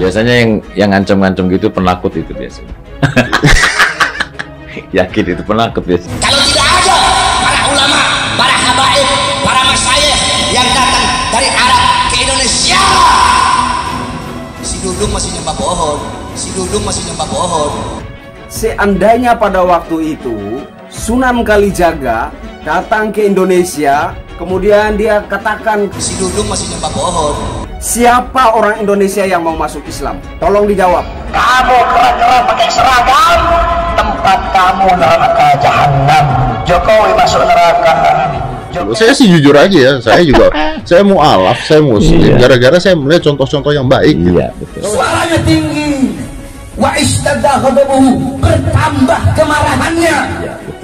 Biasanya yang ngancam-ngancam gitu penakut itu biasanya. Yakin itu penakut biasanya. Kalau tidak ada para ulama, para habaib, para masyayikh yang datang dari Arab ke Indonesia, si Dudung masih nyembah pohon, si Dudung masih nyembah pohon. Seandainya pada waktu itu Sunan Kalijaga datang ke Indonesia, kemudian dia katakan si Dudung masih nyembah pohon. Siapa orang Indonesia yang mau masuk Islam? Tolong dijawab. Kamu kera-kera pakai seragam, tempat kamu neraka jahanam. Jokowi masuk neraka. Saya sih jujur aja ya, saya juga saya mualaf, saya muslim, gara-gara saya melihat contoh-contoh yang baik. Iya, betul. Suaranya tinggi, wa istadda ghadabuhu, bertambah kemarahannya.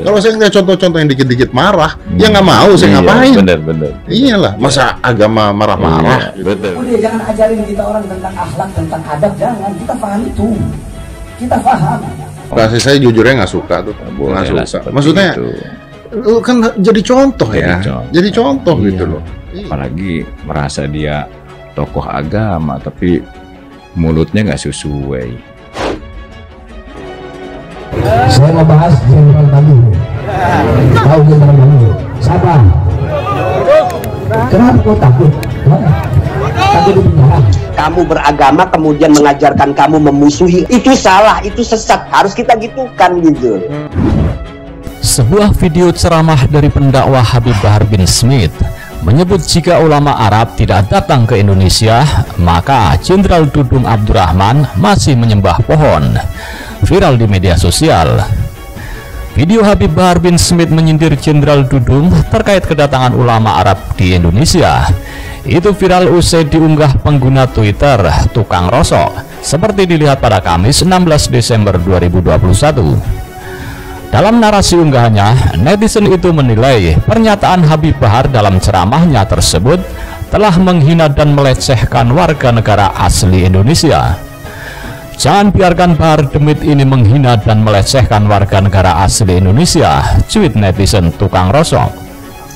Kalau saya ngeliat contoh-contoh yang dikit-dikit marah, ya nggak mau saya ngapain? Bener. Iyalah, masa agama marah-marah? Betul. Udah jangan ajarin kita orang tentang akhlak, tentang adab, jangan. Kita paham itu, kita paham. Kasih saya jujurnya nggak suka tuh, nggak suka. Maksudnya, lu kan jadi contoh ya, jadi contoh gitu loh. Apalagi merasa dia tokoh agama, tapi mulutnya nggak sesuai. Saya mau bahas Jenderal Baliho. Tahu Jenderal Baliho? Siapa? Kenapa kau takut? Takut di penjara? Kamu beragama kemudian mengajarkan kamu memusuhi, itu salah, itu sesat, harus kita gitukan gitu. Sebuah video ceramah dari pendakwah Habib Bahar bin Smith menyebut jika ulama Arab tidak datang ke Indonesia, maka Jenderal Dudung Abdurrahman masih menyembah pohon. Viral di media sosial. Video Habib Bahar bin Smith menyindir Jenderal Dudung terkait kedatangan ulama Arab di Indonesia. Itu viral usai diunggah pengguna Twitter Tukang Rosok, seperti dilihat pada Kamis 16 Desember 2021. Dalam narasi unggahannya, netizen itu menilai pernyataan Habib Bahar dalam ceramahnya tersebut telah menghina dan melecehkan warga negara asli Indonesia. Jangan biarkan Bahar Demit ini menghina dan melecehkan warga negara asli Indonesia, cuit netizen Tukang Rosok.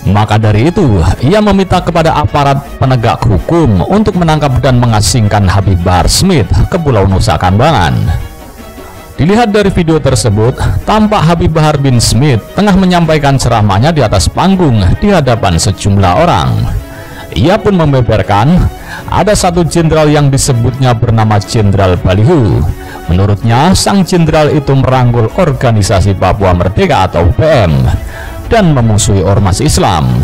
Maka dari itu, ia meminta kepada aparat penegak hukum untuk menangkap dan mengasingkan Habib Bahar Smith ke Pulau Nusa Kambangan. Dilihat dari video tersebut, tampak Habib Bahar bin Smith tengah menyampaikan ceramahnya di atas panggung di hadapan sejumlah orang. Ia pun membeberkan ada satu jenderal yang disebutnya bernama Jenderal Baliho. Menurutnya, sang jenderal itu merangkul organisasi Papua Merdeka atau UPM dan memusuhi ormas Islam.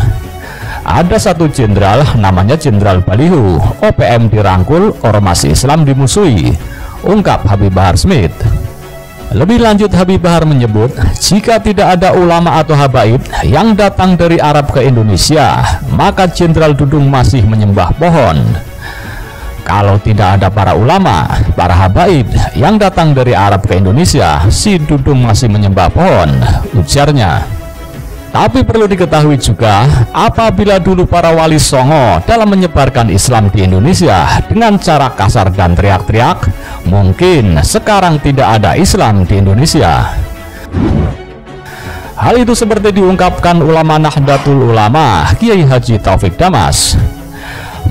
Ada satu jenderal namanya Jenderal Baliho, OPM dirangkul, ormas Islam dimusuhi, ungkap Habib Bahar Smith. Lebih lanjut, Habib Bahar menyebut jika tidak ada ulama atau habaib yang datang dari Arab ke Indonesia, maka Jenderal Dudung masih menyembah pohon. Kalau tidak ada para ulama, para habaib yang datang dari Arab ke Indonesia, si Dudung masih menyembah pohon, ujarnya. Tapi perlu diketahui juga, apabila dulu para wali songo dalam menyebarkan Islam di Indonesia dengan cara kasar dan teriak-teriak, mungkin sekarang tidak ada Islam di Indonesia. Hal itu seperti diungkapkan ulama Nahdlatul Ulama Kiai Haji Taufik Damas.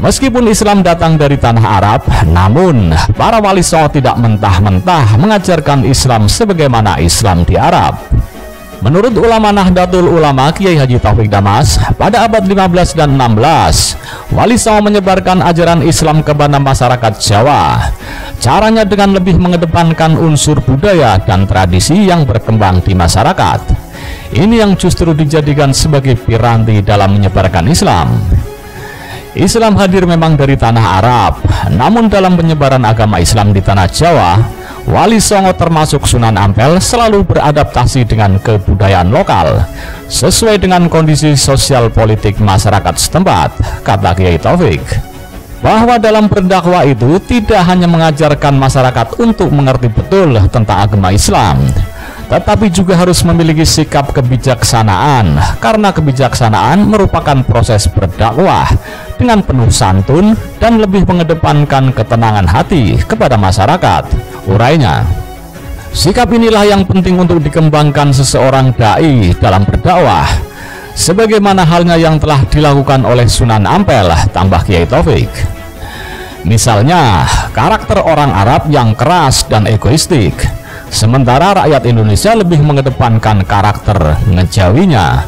Meskipun Islam datang dari tanah Arab, namun para wali songo tidak mentah-mentah mengajarkan Islam sebagaimana Islam di Arab. Menurut ulama Nahdlatul Ulama Kiai Haji Taufik Damas, pada abad 15 dan 16, wali songo menyebarkan ajaran Islam kepada masyarakat Jawa. Caranya dengan lebih mengedepankan unsur budaya dan tradisi yang berkembang di masyarakat. Ini yang justru dijadikan sebagai piranti dalam menyebarkan Islam. Islam hadir memang dari tanah Arab, namun dalam penyebaran agama Islam di tanah Jawa, wali songo termasuk Sunan Ampel selalu beradaptasi dengan kebudayaan lokal sesuai dengan kondisi sosial politik masyarakat setempat, kata Kiai Taufik. Bahwa dalam berdakwah itu tidak hanya mengajarkan masyarakat untuk mengerti betul tentang agama Islam, tetapi juga harus memiliki sikap kebijaksanaan, karena kebijaksanaan merupakan proses berdakwah dengan penuh santun dan lebih mengedepankan ketenangan hati kepada masyarakat, urainya. Sikap inilah yang penting untuk dikembangkan seseorang dai dalam berdakwah, sebagaimana halnya yang telah dilakukan oleh Sunan Ampel, tambah Kiai Taufik. Misalnya, karakter orang Arab yang keras dan egoistik, sementara rakyat Indonesia lebih mengedepankan karakter ngejawinya.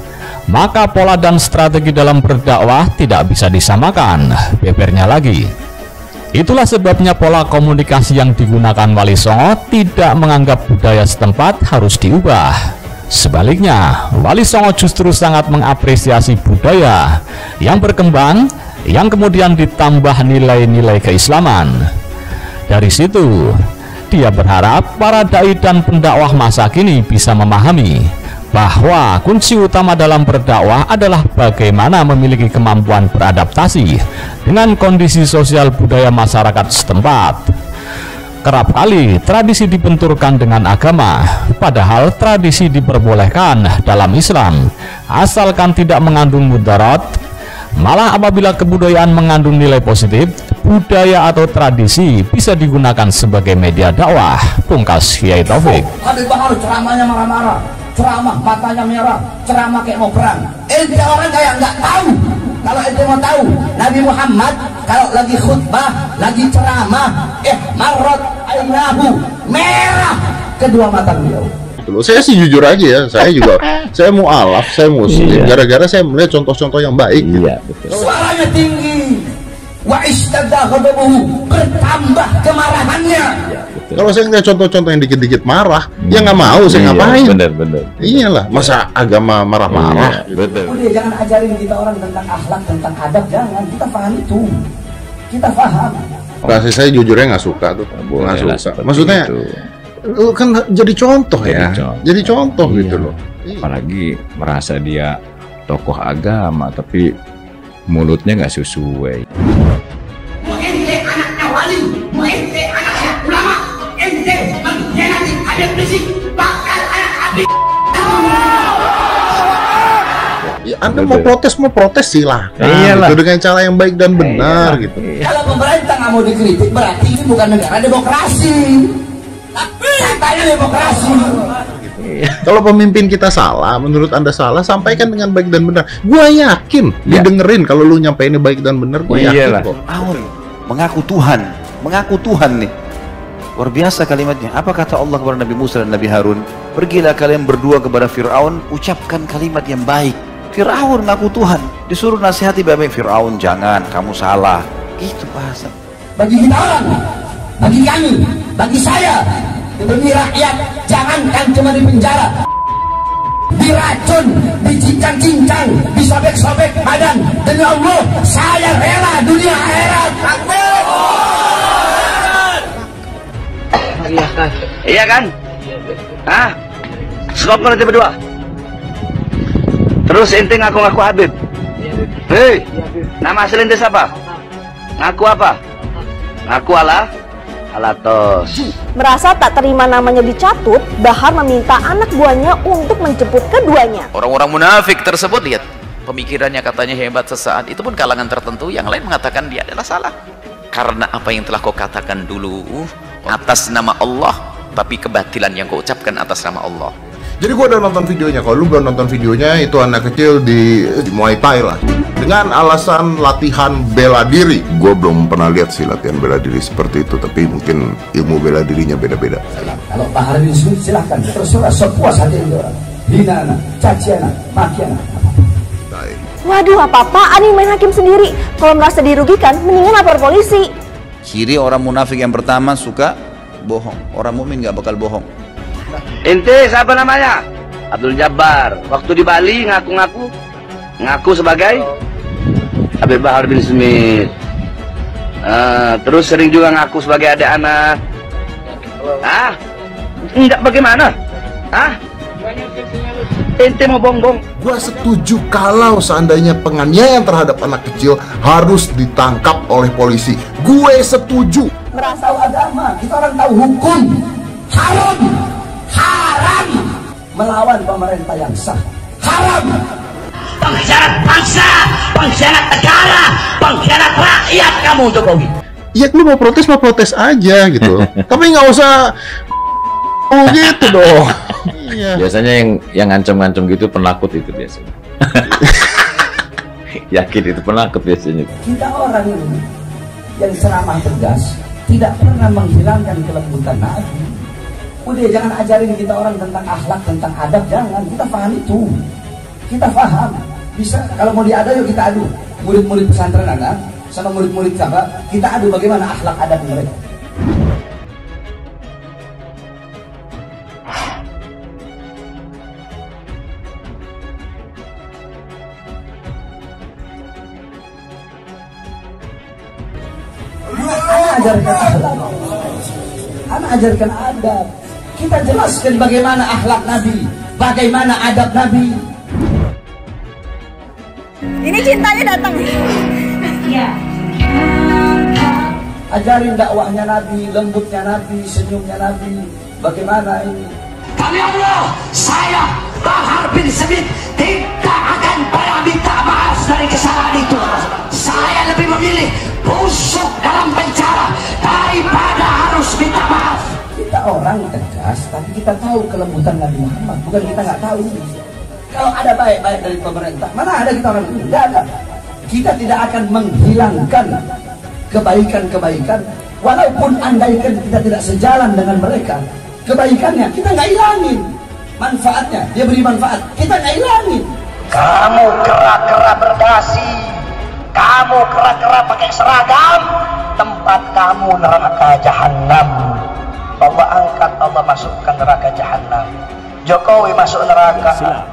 Maka pola dan strategi dalam berdakwah tidak bisa disamakan, bebernya lagi. Itulah sebabnya pola komunikasi yang digunakan Wali Songo tidak menganggap budaya setempat harus diubah. Sebaliknya, Wali Songo justru sangat mengapresiasi budaya yang berkembang, yang kemudian ditambah nilai-nilai keislaman. Dari situ, dia berharap para dai dan pendakwah masa kini bisa memahami bahwa kunci utama dalam berdakwah adalah bagaimana memiliki kemampuan beradaptasi dengan kondisi sosial budaya masyarakat setempat. Kerap kali tradisi dibenturkan dengan agama, padahal tradisi diperbolehkan dalam Islam asalkan tidak mengandung mudarat. Malah apabila kebudayaan mengandung nilai positif, budaya atau tradisi bisa digunakan sebagai media dakwah. Pungkas Kiai Taufik. Habib Bahar ceramahnya marah-marah, ceramah matanya merah, ceramah kayak mau perang. Ente orang kayak nggak tahu. Kalau ente mau tahu, Nabi Muhammad kalau lagi khutbah, lagi ceramah, marot ainahu, merah kedua mata beliau. Saya sih jujur aja ya, saya mu'alaf, saya muslim, gara-gara saya melihat contoh-contoh yang baik. Iya, betul. Suaranya tinggi, wa istadda ghadabuhu, bertambah kemarahannya. Kalau saya ngeliat contoh-contoh yang dikit-dikit marah, ya nggak mau, saya ngapain? Bener. Iyalah, masa agama marah-marah? Betul. Udah jangan ajarin kita orang tentang akhlak, tentang adab, jangan. Kita paham itu, kita paham. Kasih saya jujurnya nggak suka tuh, nggak suka. Maksudnya, lu kan jadi contoh ya, jadi contoh gitu loh. Apalagi merasa dia tokoh agama, tapi mulutnya nggak sesuai. Ente anaknya wali, ente anaknya ulama, ente mengkhianati Habib Rizik, bakal anak Habib. Ya, Anda mau protes silahkan. Iyalah. Itu dengan cara yang baik dan benar gitu. Kalau pemerintah nggak mau dikritik, berarti ini bukan negara demokrasi. Tapi katanya demokrasi. Kalau pemimpin kita salah, menurut Anda salah, sampaikan dengan baik dan benar. Gua yakin didengerin kalau lu nyampeinnya baik dan benar, gua yakin kok. Mengaku Tuhan nih. Luar biasa kalimatnya. Apa kata Allah kepada Nabi Musa dan Nabi Harun? Pergilah kalian berdua kepada Fir'aun, ucapkan kalimat yang baik. Fir'aun ngaku Tuhan, disuruh nasihati baik-baik. Fir'aun jangan, kamu salah. Gitu bahasa. Bagi kita orang, bagi kami, bagi saya, demi rakyat, jangankan cuma di penjara, diracun, dicincang-cincang, disobek-sobek badan. Demi Allah, saya rela dunia akhirat. Iya kan? Hah? Stop nanti berdua. Terus ente ngaku-ngaku Habib. Hei, nama asli ente siapa? Ngaku apa? Ngaku Alatos. Merasa tak terima namanya dicatut, Bahar meminta anak buahnya untuk menjemput keduanya. Orang-orang munafik tersebut, lihat pemikirannya, katanya hebat sesaat, itu pun kalangan tertentu, yang lain mengatakan dia adalah salah. Karena apa yang telah kau katakan dulu atas nama Allah, tapi kebatilan yang kau ucapkan atas nama Allah. Jadi gua udah nonton videonya. Kalau lu belum nonton videonya, itu anak kecil di Muay Thai lah, dengan alasan latihan bela diri. Gua belum pernah lihat sih latihan bela diri seperti itu, tapi mungkin ilmu bela dirinya beda-beda. Kalau Bahar bin Smith silahkan terserah sepuas hati orang. Hina anak, caci anak, maki anak. Waduh, apa-apaan nih main hakim sendiri. Kalau merasa dirugikan, mendingan lapor polisi. Ciri orang munafik yang pertama suka bohong. Orang mukmin nggak bakal bohong. Ente siapa namanya? Abdul Jabbar. Waktu di Bali ngaku sebagai Habib Bahar bin Smith. Terus sering juga ngaku sebagai adik anak. Enggak bagaimana? Ente mau bohong-bohong? Gua setuju kalau seandainya penganiayaan terhadap anak kecil harus ditangkap oleh polisi. Gue setuju. Merasa tahu agama, kita orang tahu hukum. Haram melawan pemerintah yang sah. Haram. Pengkhianat bangsa, pengkhianat negara, pengkhianat rakyat kamu, Jokowi. Ya lu mau protes aja gitu. Tapi nggak usah gitu dong. Iya. Biasanya yang ngancam-ngancam gitu penakut itu biasanya. Yakin itu penakut biasanya. Kita orang ini yang ceramah tegas tidak pernah menghilangkan kelembutan Nabi. Udah jangan ajarin kita orang tentang akhlak, tentang adab, jangan. Kita paham itu, kita paham. Bisa kalau mau diadu yuk kita adu. Murid-murid pesantren Anda sama murid-murid sahabat, kita adu bagaimana akhlak adab mereka. Anak ajarkan adab. Kita jelaskan bagaimana akhlak Nabi, bagaimana adab Nabi. Ini cintanya datang. Iya. Ajarin dakwahnya Nabi, lembutnya Nabi, senyumnya Nabi. Bagaimana ini? Kami Allah, saya Bahar bin Smith tidak akan pernah minta maaf dari kesalahan itu. Saya lebih memilih busuk dalam penjara daripada harus minta maaf. Kita orang tegas, tapi kita tahu kelembutan Nabi Muhammad. Bukan kita nggak tahu. Kalau ada baik-baik dari pemerintah, mana ada kita orang ini? Tidak ada. Kita tidak akan menghilangkan kebaikan-kebaikan, walaupun andaikan kita tidak sejalan dengan mereka. Kebaikannya kita nggak hilangin, manfaatnya dia beri manfaat, kita nggak hilangin. Kamu kera-kera berdasi, kamu kera-kera pakai seragam, tempat kamu neraka jahanam. Allah angkat, Allah masukkan neraka jahanam. Jokowi masuk neraka.